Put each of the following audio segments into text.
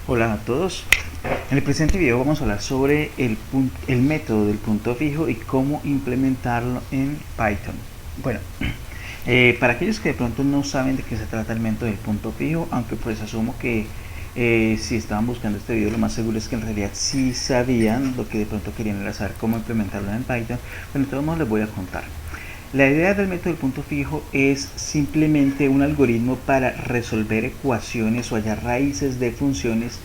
Hola a todos. En el presente video vamos a hablar sobre el método del punto fijo y cómo implementarlo en Python. Bueno, para aquellos que de pronto no saben de qué se trata el método del punto fijo, aunque pues asumo que si estaban buscando este video lo más seguro es que en realidad sí sabían, lo que de pronto querían era saber cómo implementarlo en Python, pero de todos modos les voy a contar. La idea del método del punto fijo es simplemente un algoritmo para resolver ecuaciones o hallar raíces de funciones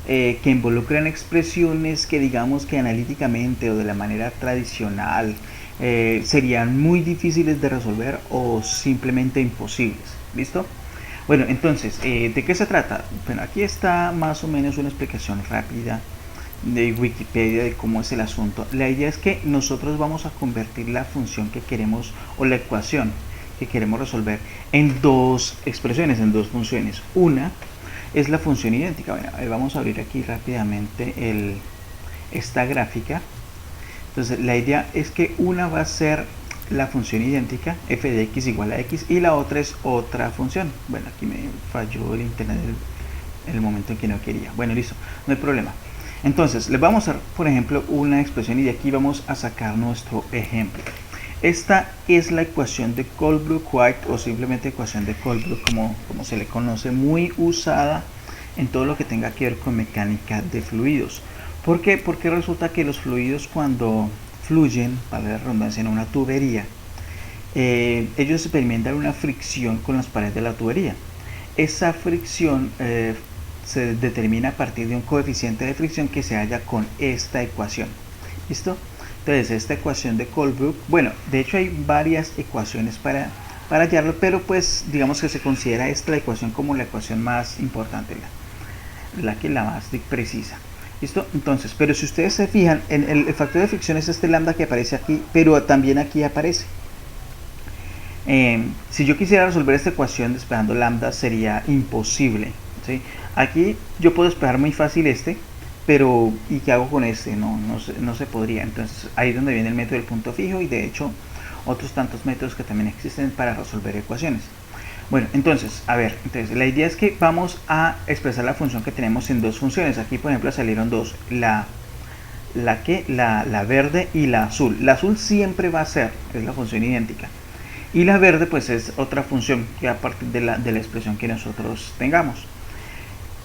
que involucran expresiones que digamos que analíticamente o de la manera tradicional serían muy difíciles de resolver o simplemente imposibles. ¿Listo? Bueno, entonces, ¿de qué se trata? Bueno, aquí está más o menos una explicación rápida de Wikipedia de cómo es el asunto. La idea es que nosotros vamos a convertir la función que queremos o la ecuación que queremos resolver en dos expresiones, en dos funciones. Una es la función idéntica. Bueno, vamos a abrir aquí rápidamente esta gráfica. Entonces la idea es que una va a ser la función idéntica, f de x igual a x, y la otra es otra función. Bueno, aquí me falló el internet en el momento en que no quería. Bueno, listo, no hay problema. Entonces, les vamos a dar, por ejemplo, una expresión y de aquí vamos a sacar nuestro ejemplo. Esta es la ecuación de Colebrook-White o simplemente ecuación de Colebrook como se le conoce, muy usada en todo lo que tenga que ver con mecánica de fluidos. ¿Por qué? Porque resulta que los fluidos cuando fluyen, para la redundancia, en una tubería, ellos experimentan una fricción con las paredes de la tubería. Esa fricción se determina a partir de un coeficiente de fricción que se halla con esta ecuación. ¿Listo? Entonces, esta ecuación de Colebrook, bueno, de hecho hay varias ecuaciones para hallarlo, pero pues digamos que se considera esta la ecuación como la ecuación más importante, la más precisa. ¿Listo? Entonces, pero si ustedes se fijan, en el factor de fricción es este lambda que aparece aquí, pero también aquí aparece. Si yo quisiera resolver esta ecuación despejando lambda sería imposible, ¿sí? Aquí yo puedo despejar muy fácil pero ¿y qué hago con este? No se podría. Entonces ahí es donde viene el método del punto fijo y de hecho otros tantos métodos que también existen para resolver ecuaciones. Bueno, entonces, a ver, la idea es que vamos a expresar la función que tenemos en dos funciones. Aquí, por ejemplo, salieron dos, la verde y la azul. La azul siempre va a ser, es la función idéntica. Y la verde, pues, es otra función que a partir de la expresión que nosotros tengamos.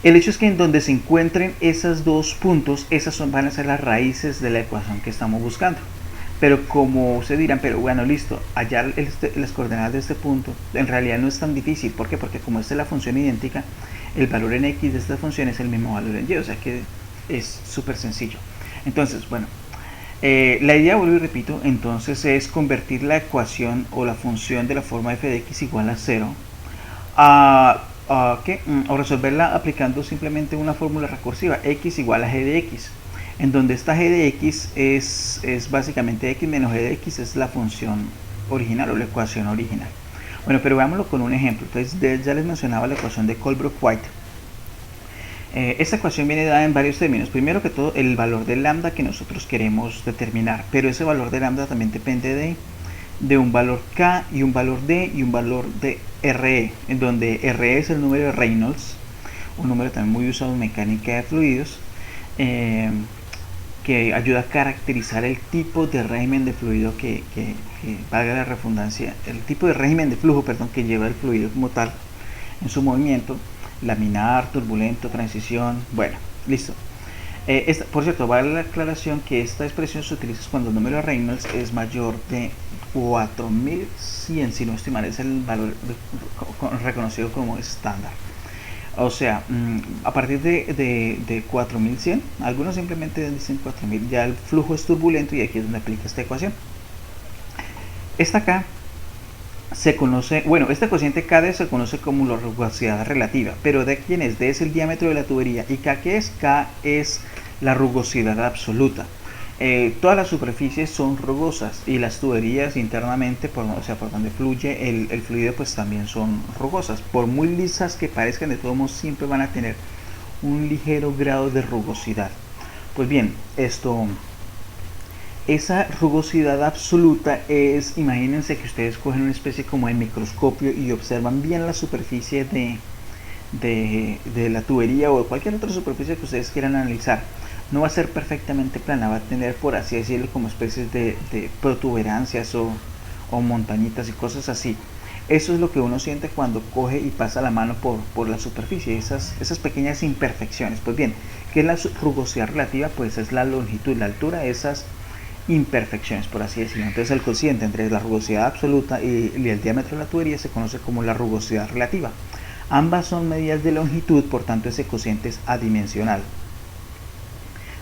El hecho es que en donde se encuentren esos dos puntos, van a ser las raíces de la ecuación que estamos buscando. Pero como se dirán, pero bueno, listo, hallar las coordenadas de este punto en realidad no es tan difícil. ¿Por qué? Porque como esta es la función idéntica, el valor en x de esta función es el mismo valor en y, o sea que es súper sencillo. Entonces, bueno, la idea, vuelvo y repito, entonces es convertir la ecuación o la función de la forma f de x igual a 0 o resolverla aplicando simplemente una fórmula recursiva, x igual a g de x, en donde esta g de x es básicamente x menos g de x, es la función original o la ecuación original. Bueno, pero veámoslo con un ejemplo. Entonces ya les mencionaba la ecuación de Colebrook-White. Esta ecuación viene dada en varios términos. Primero que todo, el valor de lambda que nosotros queremos determinar, pero ese valor de lambda también depende de un valor k y un valor d y un valor de re, en donde re es el número de Reynolds, un número también muy usado en mecánica de fluidos, que ayuda a caracterizar el tipo de régimen de fluido que valga la redundancia, el tipo de régimen de flujo, perdón, que lleva el fluido como tal en su movimiento, laminar, turbulento, transición. Bueno, listo. Por cierto, vale la aclaración que esta expresión se utiliza cuando el número de Reynolds es mayor de 4100, si no estoy mal, es el valor reconocido como estándar. O sea, a partir de 4100, algunos simplemente dicen 4000, ya el flujo es turbulento y aquí es donde aplica esta ecuación. Esta acá se conoce, bueno, este cociente KD se conoce como la rugosidad relativa, pero ¿de quién es? D es el diámetro de la tubería y K ¿qué es? K es la rugosidad absoluta. Todas las superficies son rugosas y las tuberías internamente, o sea, por donde fluye el fluido, pues también son rugosas. Por muy lisas que parezcan, de todos modos siempre van a tener un ligero grado de rugosidad. Pues bien, esa rugosidad absoluta es, imagínense que ustedes cogen una especie como de microscopio y observan bien la superficie de la tubería o de cualquier otra superficie que ustedes quieran analizar. No va a ser perfectamente plana, va a tener, por así decirlo, como especies de protuberancias o montañitas y cosas así. Eso es lo que uno siente cuando coge y pasa la mano por la superficie, esas pequeñas imperfecciones. Pues bien, ¿qué es la rugosidad relativa? Pues es la longitud, la altura de esas imperfecciones, por así decirlo. Entonces el cociente entre la rugosidad absoluta y el diámetro de la tubería se conoce como la rugosidad relativa. Ambas son medidas de longitud, por tanto ese cociente es adimensional.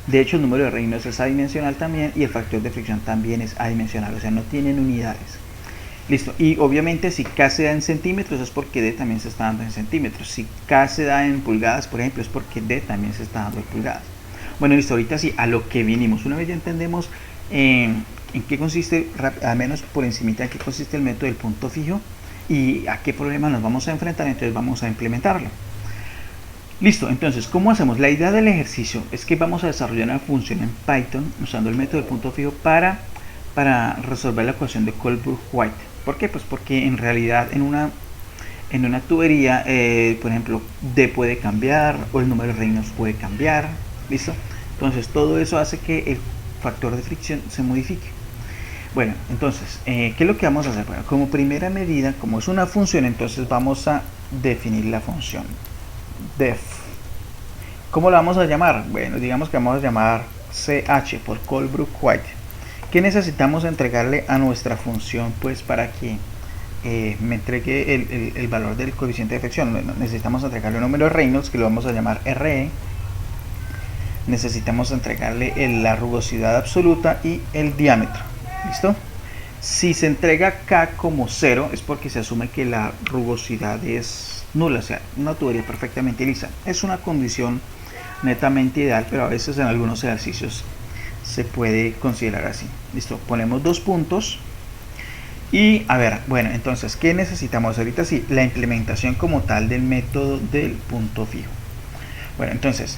De hecho, el número de Reynolds es adimensional también y el factor de fricción también es adimensional, o sea, no tienen unidades. Listo, y obviamente si K se da en centímetros es porque D también se está dando en centímetros. Si K se da en pulgadas, por ejemplo, es porque D también se está dando en pulgadas. Bueno, listo, ahorita sí, a lo que vinimos. Una vez ya entendemos en qué consiste, al menos por encimita, en qué consiste el método del punto fijo y a qué problema nos vamos a enfrentar, entonces vamos a implementarlo. Listo, entonces, ¿cómo hacemos? La idea del ejercicio es que vamos a desarrollar una función en Python usando el método del punto fijo para resolver la ecuación de Colebrook-White. ¿Por qué? Pues porque en realidad en una tubería, por ejemplo, D puede cambiar o el número de Reynolds puede cambiar. ¿Listo? Entonces, todo eso hace que el factor de fricción se modifique. Bueno, entonces, ¿qué es lo que vamos a hacer? Bueno, como primera medida, como es una función, entonces vamos a definir la función def. ¿Cómo la vamos a llamar? Bueno, digamos que vamos a llamar CH por Colebrook-White. ¿Qué necesitamos entregarle a nuestra función pues para que me entregue el valor del coeficiente de fricción? Bueno, necesitamos entregarle un número de Reynolds que lo vamos a llamar RE. Necesitamos entregarle la rugosidad absoluta y el diámetro. ¿Listo? Si se entrega K como 0 es porque se asume que la rugosidad es nula, o sea, una tubería perfectamente lisa. Es una condición netamente ideal, pero a veces en algunos ejercicios se puede considerar así. Listo, ponemos 2 puntos. Y a ver, bueno, entonces, ¿qué necesitamos? Ahorita sí, la implementación como tal del método del punto fijo. Bueno, entonces,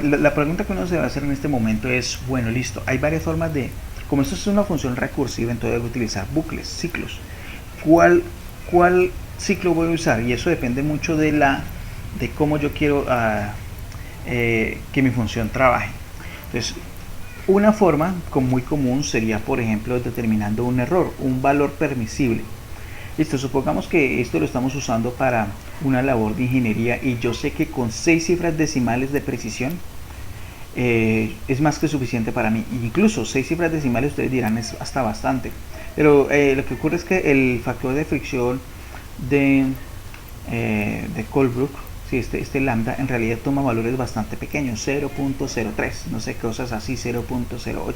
la pregunta que uno se va a hacer en este momento es, bueno, listo, hay varias formas de, como esto es una función recursiva, entonces debo utilizar bucles, ciclos. ¿Cuál ciclo voy a usar? Y eso depende mucho de cómo yo quiero que mi función trabaje. Entonces, una forma muy común sería, por ejemplo, determinando un error, un valor permisible. Listo, supongamos que esto lo estamos usando para una labor de ingeniería y yo sé que con 6 cifras decimales de precisión es más que suficiente para mí. Incluso 6 cifras decimales ustedes dirán es hasta bastante. Pero lo que ocurre es que el factor de fricción de Colebrook, sí, este lambda en realidad toma valores bastante pequeños, 0.03, no sé, cosas así, 0.08.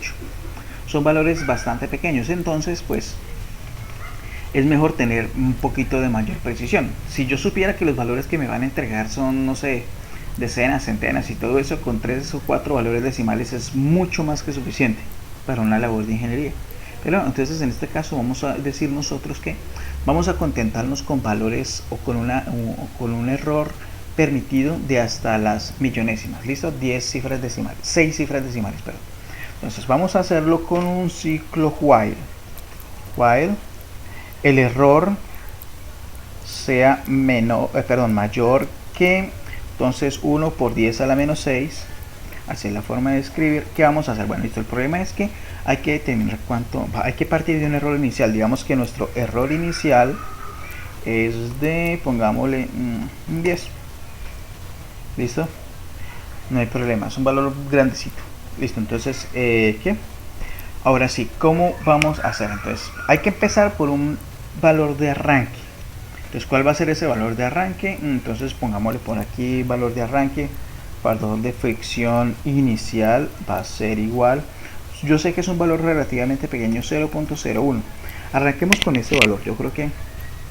Son valores bastante pequeños, entonces pues es mejor tener un poquito de mayor precisión. Si yo supiera que los valores que me van a entregar son, no sé, decenas, centenas y todo eso, con 3 o 4 valores decimales es mucho más que suficiente para una labor de ingeniería. Pero entonces en este caso vamos a decir nosotros que vamos a contentarnos con valores o con un error permitido de hasta las millonésimas. ¿Listo? 10 cifras decimales, 6 cifras decimales, perdón. Entonces vamos a hacerlo con un ciclo while. El error sea mayor que, entonces 1 por 10 a la menos 6. Así es la forma de escribir. ¿Qué vamos a hacer? Bueno, listo. El problema es que hay que determinar hay que partir de un error inicial. Digamos que nuestro error inicial es de, pongámosle, 10. ¿Listo? No hay problema, es un valor grandecito. Listo, entonces, ¿qué? Ahora sí, ¿cómo vamos a hacer? Entonces, hay que empezar por un valor de arranque. Entonces, ¿cuál va a ser ese valor de arranque? Entonces, pongámosle por aquí valor de arranque. Valor de fricción inicial va a ser igual. Yo sé que es un valor relativamente pequeño, 0.01. Arranquemos con ese valor. Yo creo que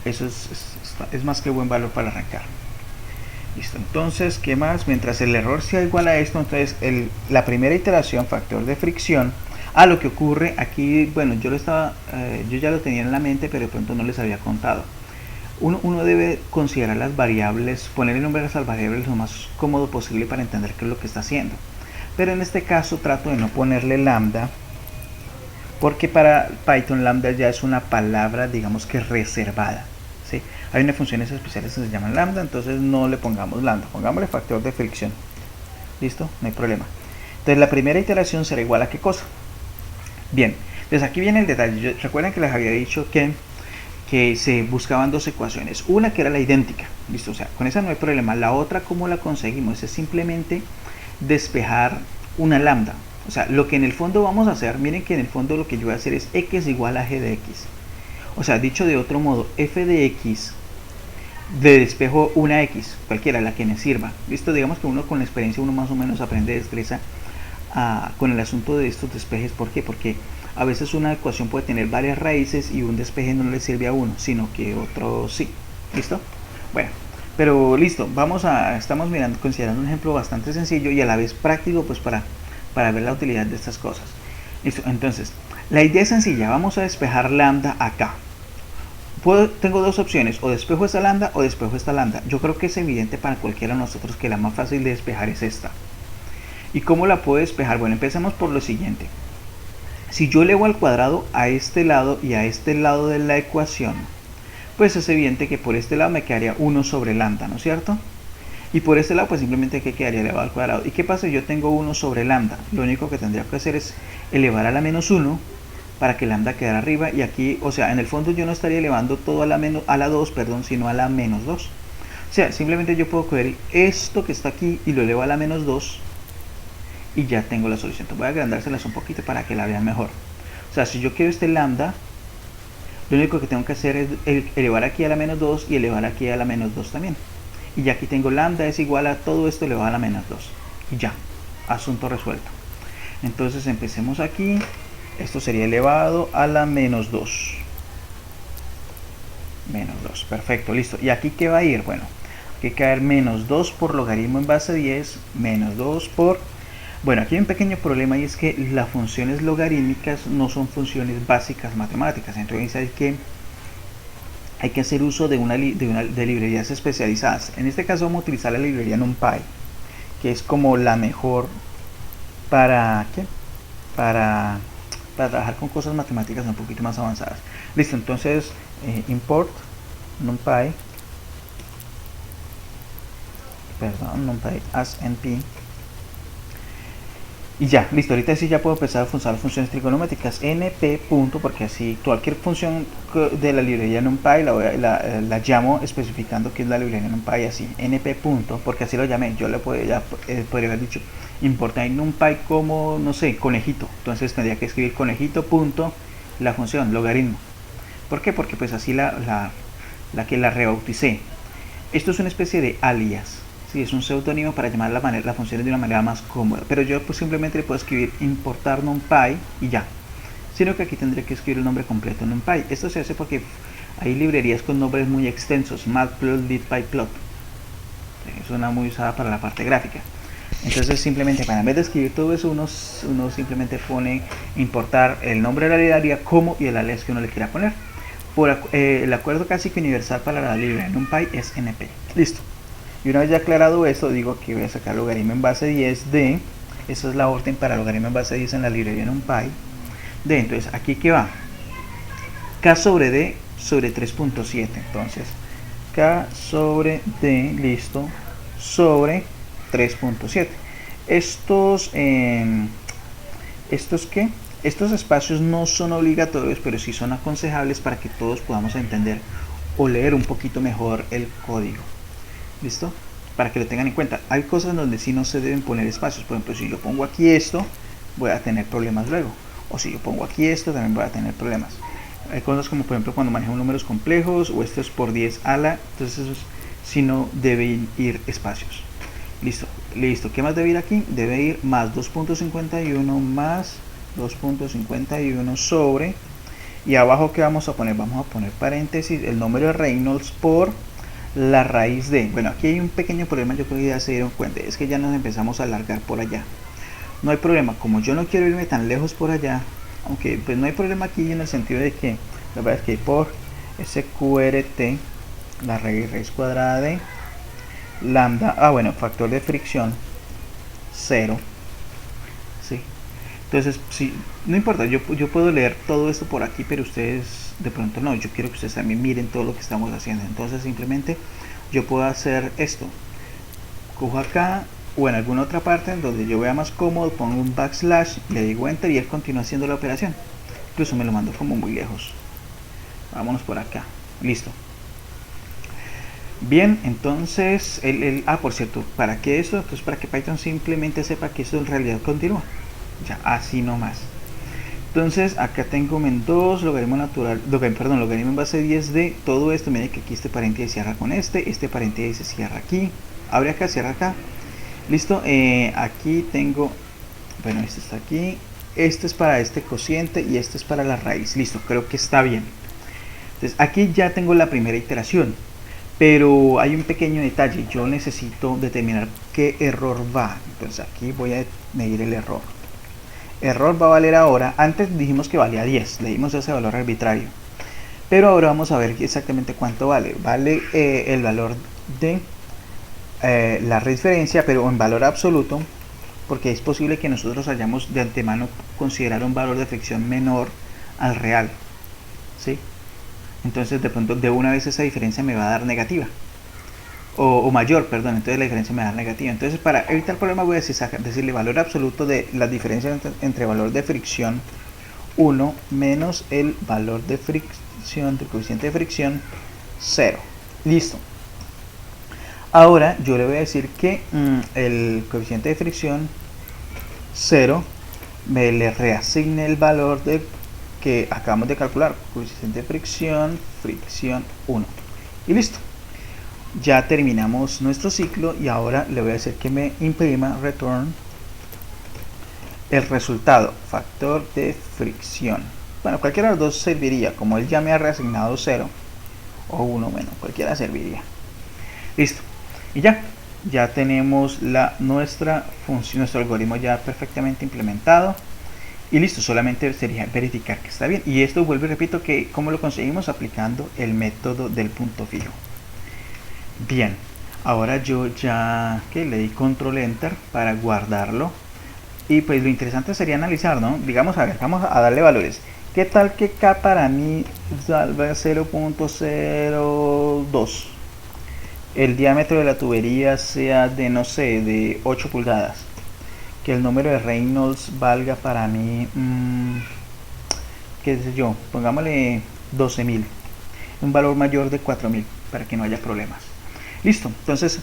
eso es más que buen valor para arrancar. Listo, entonces, ¿qué más? Mientras el error sea igual a esto, entonces la primera iteración, factor de fricción, lo que ocurre aquí, bueno, yo ya lo tenía en la mente, pero de pronto no les había contado. Uno debe considerar las variables, ponerle nombre a las variables lo más cómodo posible para entender qué es lo que está haciendo. Pero en este caso trato de no ponerle lambda, porque para Python lambda ya es una palabra, digamos que reservada, ¿sí? Hay unas funciones especiales que se llaman lambda, entonces no le pongamos lambda, pongámosle factor de fricción. ¿Listo? No hay problema. Entonces la primera iteración será igual a qué cosa. Bien, entonces aquí viene el detalle. Recuerden que les había dicho que se buscaban dos ecuaciones. Una que era la idéntica. ¿Listo? O sea, con esa no hay problema. La otra, ¿cómo la conseguimos? Es simplemente despejar una lambda. O sea, lo que en el fondo vamos a hacer, miren que en el fondo lo que yo voy a hacer es x igual a g de x. O sea, dicho de otro modo, f de x de despejo una x, cualquiera, la que me sirva. Listo, digamos que uno con la experiencia uno más o menos aprende destreza con el asunto de estos despejes. ¿Por qué? Porque a veces una ecuación puede tener varias raíces y un despeje no le sirve a uno, sino que otro sí. ¿Listo? Bueno, pero listo, estamos mirando, considerando un ejemplo bastante sencillo y a la vez práctico, pues para ver la utilidad de estas cosas. Listo, entonces, la idea es sencilla, vamos a despejar lambda acá. Tengo dos opciones, o despejo esta lambda o despejo esta lambda. Yo creo que es evidente para cualquiera de nosotros que la más fácil de despejar es esta. ¿Y cómo la puedo despejar? Bueno, empecemos por lo siguiente. Si yo elevo al cuadrado a este lado y a este lado de la ecuación, pues es evidente que por este lado me quedaría 1 sobre lambda, ¿no es cierto? Y por este lado pues simplemente que quedaría elevado al cuadrado. ¿Y qué pasa si yo tengo 1 sobre lambda? Lo único que tendría que hacer es elevar a la menos 1 para que lambda quedara arriba, y aquí, o sea, en el fondo yo no estaría elevando todo a la 2, perdón, sino a la menos 2. O sea, simplemente yo puedo coger esto que está aquí y lo elevo a la menos 2 y ya tengo la solución. Entonces voy a agrandárselas un poquito para que la vean mejor. O sea, si yo quiero este lambda, lo único que tengo que hacer es elevar aquí a la menos 2 y elevar aquí a la menos 2 también. Y ya aquí tengo lambda es igual a todo esto elevado a la menos 2. Y ya, asunto resuelto. Entonces empecemos aquí. Esto sería elevado a la menos 2. Menos 2, perfecto, listo. ¿Y aquí qué va a ir? Bueno, aquí va a caer menos 2 por logaritmo en base 10, menos 2 por... Bueno, aquí hay un pequeño problema y es que las funciones logarítmicas no son funciones básicas matemáticas. Entonces hay que hacer uso de librerías especializadas. En este caso vamos a utilizar la librería NumPy, que es como la mejor para... ¿qué? Para trabajar con cosas matemáticas un poquito más avanzadas. Listo, entonces import NumPy, NumPy as np, y ya, listo. Ahorita sí ya puedo empezar a usar funciones trigonométricas. np punto, porque así cualquier función de la librería NumPy la llamo especificando que es la librería NumPy, así np punto, porque así lo llamé. Yo le podría haber dicho importar NumPy como, no sé, conejito. Entonces tendría que escribir conejito punto la función logaritmo. ¿Por qué? Porque pues así la que la rebauticé. Esto es una especie de alias. Sí, es un seudónimo para llamar las funciones de una manera más cómoda, pero yo pues simplemente le puedo escribir importar NumPy y ya, sino que aquí tendré que escribir el nombre completo NumPy. Esto se hace porque hay librerías con nombres muy extensos, matplot, litpyplot, es una muy usada para la parte gráfica. Entonces simplemente para en vez de escribir todo eso uno simplemente pone importar el nombre de la librería como y el alias que uno le quiera poner. El acuerdo casi que universal para la librería NumPy es np. Listo. Y una vez ya aclarado esto, digo que voy a sacar logaritmo en base 10 de, esa es la orden para logaritmo en base 10 en la librería NumPy, de, entonces aquí que va, k sobre d sobre 3.7, entonces k sobre d, listo, sobre 3.7. Estos espacios no son obligatorios, pero sí son aconsejables para que todos podamos entender o leer un poquito mejor el código. ¿Listo? Para que lo tengan en cuenta. Hay cosas donde sí no se deben poner espacios. Por ejemplo, si yo pongo aquí esto, voy a tener problemas luego. O si yo pongo aquí esto, también voy a tener problemas. Hay cosas como, por ejemplo, cuando manejo números complejos, o esto es por 10 ala, entonces eso si no deben ir espacios. Listo, listo. ¿Qué más debe ir aquí? Debe ir más 2.51 más 2.51 sobre, y abajo ¿qué vamos a poner? Vamos a poner paréntesis, el número de Reynolds por la raíz de. Bueno, aquí hay un pequeño problema, yo creo que ya se dieron cuenta, es que ya nos empezamos a alargar por allá. No hay problema, como yo no quiero irme tan lejos por allá, aunque pues no hay problema aquí en el sentido de que la verdad es que por sqrt, la raíz cuadrada de lambda, bueno, factor de fricción 0, ¿sí? Entonces, si, no importa, yo puedo leer todo esto por aquí, pero ustedes de pronto no. Yo quiero que ustedes también miren todo lo que estamos haciendo. Entonces, simplemente yo puedo hacer esto. Cojo acá o en alguna otra parte en donde yo vea más cómodo, pongo un backslash, le digo enter y él continúa haciendo la operación. Incluso me lo mando como muy lejos. Vámonos por acá. Listo. Bien, entonces, por cierto, ¿para qué esto? Entonces, para que Python simplemente sepa que esto en realidad continúa. Ya, así nomás. Entonces, acá tengo men2, logaritmo natural, logaritmo en base 10 de todo esto. Miren que aquí este paréntesis cierra con este paréntesis cierra aquí, abre acá, cierra acá. Listo, aquí tengo, bueno, este está aquí, este es para este cociente y este es para la raíz. Listo, creo que está bien. Entonces, aquí ya tengo la primera iteración. Pero hay un pequeño detalle, yo necesito determinar qué error va. Entonces aquí voy a medir el error. Error va a valer ahora, antes dijimos que valía 10, le dimos ese valor arbitrario. Pero ahora vamos a ver exactamente cuánto vale. Vale el valor de la referencia, pero en valor absoluto, porque es posible que nosotros hayamos de antemano considerado un valor de fricción menor al real. ¿Sí? Entonces de pronto de una vez esa diferencia me va a dar negativa o mayor, perdón, entonces la diferencia me va a dar negativa. Entonces para evitar el problema voy a decirle valor absoluto de la diferencia entre valor de fricción 1 menos el valor de fricción, del coeficiente de fricción 0. Listo. Ahora yo le voy a decir que el coeficiente de fricción 0 me le reasigne el valor de que acabamos de calcular, coeficiente de fricción 1, y listo. Ya terminamos nuestro ciclo y ahora le voy a decir que me imprima return el resultado, factor de fricción. Bueno, cualquiera de los dos serviría, como él ya me ha reasignado 0 o 1, bueno, cualquiera serviría. Listo, y ya tenemos nuestra función, nuestro algoritmo ya perfectamente implementado. Y listo, solamente sería verificar que está bien. Y esto vuelvo y repito que ¿cómo lo conseguimos? Aplicando el método del punto fijo. Bien, ahora yo ya que le di control enter para guardarlo. Y pues lo interesante sería analizar, ¿no? Digamos, a ver, vamos a darle valores. ¿Qué tal que K para mí salga 0.02? El diámetro de la tubería sea de, no sé, de 8 pulgadas. Que el número de Reynolds valga para mí, qué sé yo, pongámosle 12.000, un valor mayor de 4.000 para que no haya problemas. Listo, entonces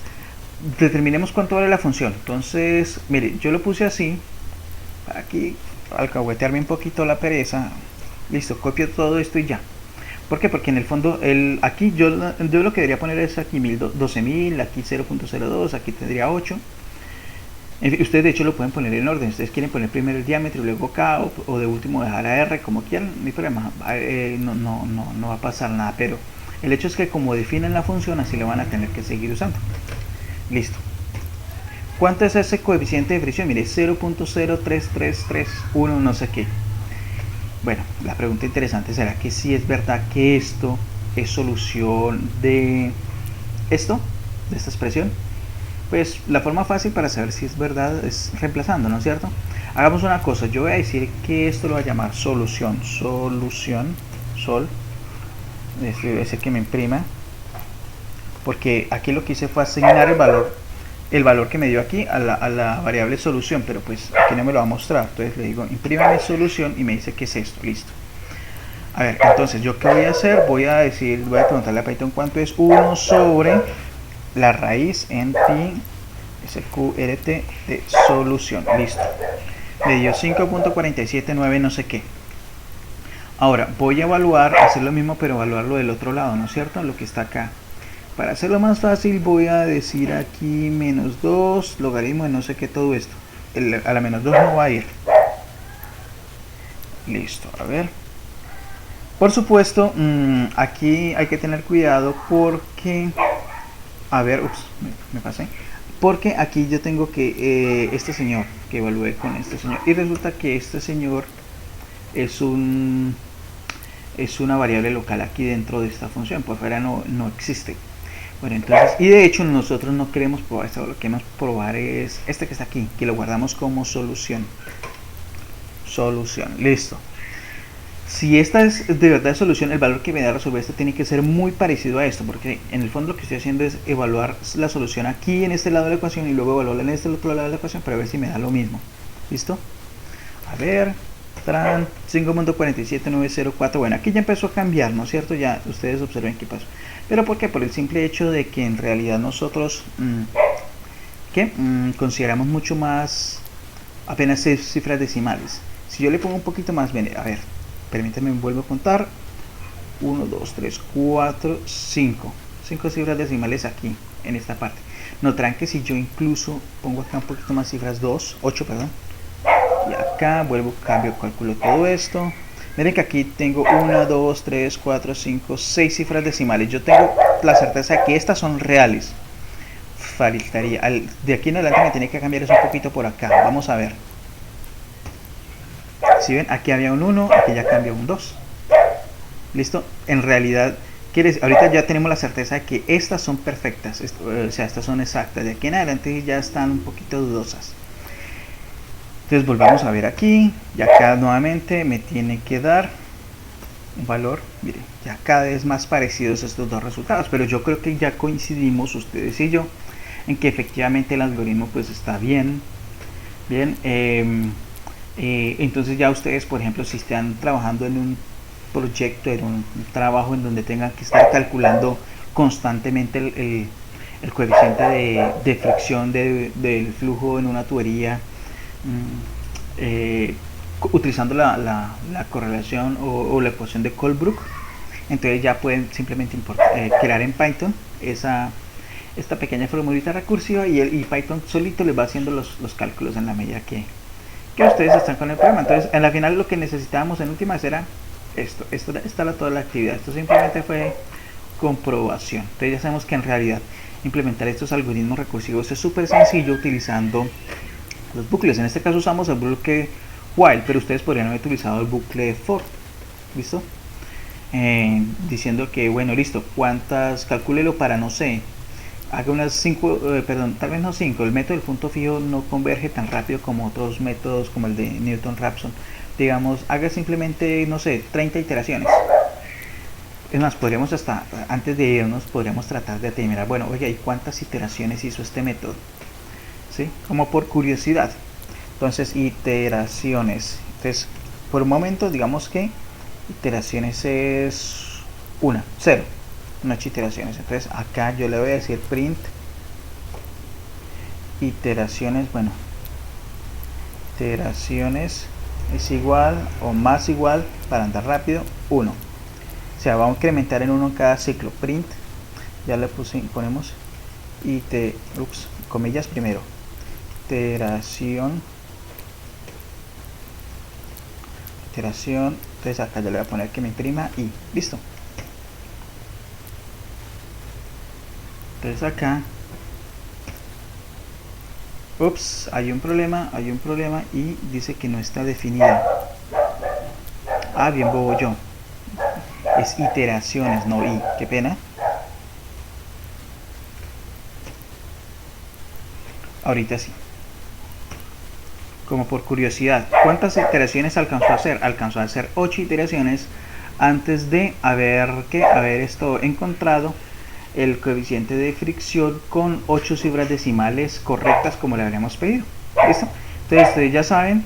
determinemos cuánto vale la función. Entonces, mire, yo lo puse así, para aquí alcahuetearme un poquito la pereza. Listo, copio todo esto y ya. ¿Por qué? Porque en el fondo, aquí yo lo que debería poner es aquí 12.000, aquí 0.02, aquí tendría 8. Ustedes de hecho lo pueden poner en orden. Ustedes quieren poner primero el diámetro y luego K, o de último dejar a R, como quieran, no hay problema, no va a pasar nada, pero el hecho es que como definen la función, así lo van a tener que seguir usando. Listo. ¿Cuánto es ese coeficiente de fricción? Mire, 0.03331 no sé qué. Bueno, la pregunta interesante será que si es verdad que esto es solución de esto, de esta expresión. Pues la forma fácil para saber si es verdad es reemplazando, ¿no es cierto? Hagamos una cosa, yo voy a decir que esto lo voy a llamar solución, sol, debe ser que me imprima, porque aquí lo que hice fue asignar el valor que me dio aquí a la variable solución, pero pues aquí no me lo va a mostrar. Entonces le digo imprímame solución y me dice que es esto, listo. A ver, entonces yo qué voy a hacer, voy a preguntarle a Python cuánto es 1 sobre la raíz en pi sqrt de solución. Listo, me dio 5.479 no sé qué. Ahora voy a evaluar, hacer lo mismo pero evaluarlo del otro lado, ¿no es cierto? Lo que está acá. Para hacerlo más fácil voy a decir aquí menos 2 logaritmo de no sé qué todo esto. A la menos 2 no va a ir. Listo, a ver. Por supuesto, aquí hay que tener cuidado porque... A ver, ups, me pasé. Porque aquí yo tengo que este señor, que evalué con este señor. Y resulta que este señor es una variable local aquí dentro de esta función. Por fuera no existe. Bueno, entonces, y de hecho nosotros no queremos probar esto. Lo que queremos probar es este que está aquí, que lo guardamos como solución. solución. Listo. Si esta es de verdad solución, el valor que me da a resolver esto tiene que ser muy parecido a esto, porque en el fondo lo que estoy haciendo es evaluar la solución aquí en este lado de la ecuación y luego evaluarla en este otro lado de la ecuación para ver si me da lo mismo. ¿Listo? A ver, 5.47904. Bueno, aquí ya empezó a cambiar, ¿no es cierto? Ya ustedes observen qué pasó. ¿Pero por qué? Por el simple hecho de que en realidad nosotros consideramos mucho más apenas 6 cifras decimales. Si yo le pongo un poquito más, bien, a ver, permítanme, vuelvo a contar. 1, 2, 3, 4, 5. 5 cifras decimales aquí, en esta parte. Notarán que si yo incluso pongo acá un poquito más cifras, 2, 8, perdón. Y acá vuelvo, cambio, calculo todo esto. Miren que aquí tengo 1, 2, 3, 4, 5, 6 cifras decimales. Yo tengo la certeza de que estas son reales. Faltaría, de aquí en adelante me tiene que cambiar eso un poquito por acá. Vamos a ver. Si ven, aquí había un 1, aquí ya cambió un 2. ¿Listo? En realidad, ahorita ya tenemos la certeza de que estas son perfectas, o sea, estas son exactas. De aquí en adelante ya están un poquito dudosas. Entonces volvamos a ver aquí, y acá nuevamente me tiene que dar un valor, miren, ya cada vez más parecidos estos dos resultados, pero yo creo que ya coincidimos ustedes y yo en que efectivamente el algoritmo pues está bien. Entonces ya ustedes, por ejemplo, si están trabajando en un proyecto, en un trabajo en donde tengan que estar calculando constantemente el coeficiente de fricción del flujo en una tubería, utilizando la correlación o la ecuación de Colebrook, entonces ya pueden simplemente crear en Python esta pequeña formulita recursiva y Python solito les va haciendo los cálculos en la medida que ustedes están con el programa. Entonces, en la final lo que necesitábamos en últimas era esta era toda la actividad. Esto simplemente fue comprobación. Entonces ya sabemos que en realidad implementar estos algoritmos recursivos es súper sencillo utilizando los bucles. En este caso usamos el bucle while, pero ustedes podrían haber utilizado el bucle for. ¿Listo? Diciendo que, bueno, listo, calcúlelo para, no sé, haga unas 5, tal vez no 5, el método del punto fijo no converge tan rápido como otros métodos como el de Newton-Raphson. Digamos, haga simplemente, no sé, 30 iteraciones. Es más, podríamos antes de irnos, podríamos tratar de determinar, bueno, oye, ¿y cuántas iteraciones hizo este método? ¿Sí? Como por curiosidad. Entonces, iteraciones. Entonces, por un momento, digamos que iteraciones es 0. No es iteraciones. Entonces, acá yo le voy a decir print iteraciones. Bueno, iteraciones es igual o más igual, para andar rápido, 1. O sea, vamos a incrementar en 1 cada ciclo. Print, ya le ponemos comillas primero, iteración, entonces acá ya le voy a poner que me imprima y listo. Entonces acá, hay un problema y dice que no está definida. Bien bobo yo. Es iteraciones, no i, qué pena. Ahorita sí. Como por curiosidad, ¿cuántas iteraciones alcanzó a hacer? Alcanzó a hacer 8 iteraciones antes de haber encontrado el coeficiente de fricción con 8 cifras decimales correctas como le habríamos pedido. ¿Listo? Entonces ustedes ya saben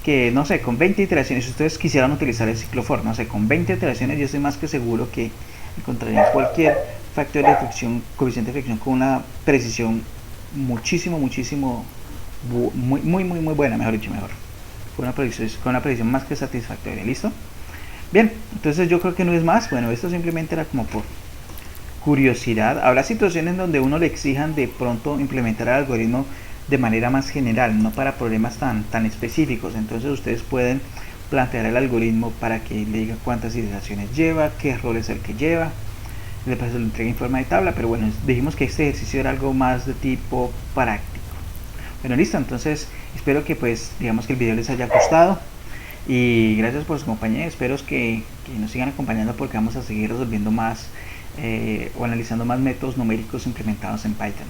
que, no sé, con 20 iteraciones, si ustedes quisieran utilizar el ciclo for, no sé, con 20 iteraciones yo estoy más que seguro que encontrarían cualquier factor de fricción, coeficiente de fricción con una precisión muy buena, mejor. Con una precisión más que satisfactoria. ¿Listo? Bien, entonces yo creo que no es más. Bueno, esto simplemente era como por curiosidad. Habrá situaciones donde uno le exijan de pronto implementar el algoritmo de manera más general, no para problemas tan específicos. Entonces ustedes pueden plantear el algoritmo para que le diga cuántas iteraciones lleva, qué error es el que lleva, después se lo entrega en forma de tabla. Pero bueno, dijimos que este ejercicio era algo más de tipo práctico. Bueno, listo, entonces espero que digamos que el video les haya gustado y gracias por su compañía. Espero que nos sigan acompañando porque vamos a seguir resolviendo más o analizando más métodos numéricos implementados en Python.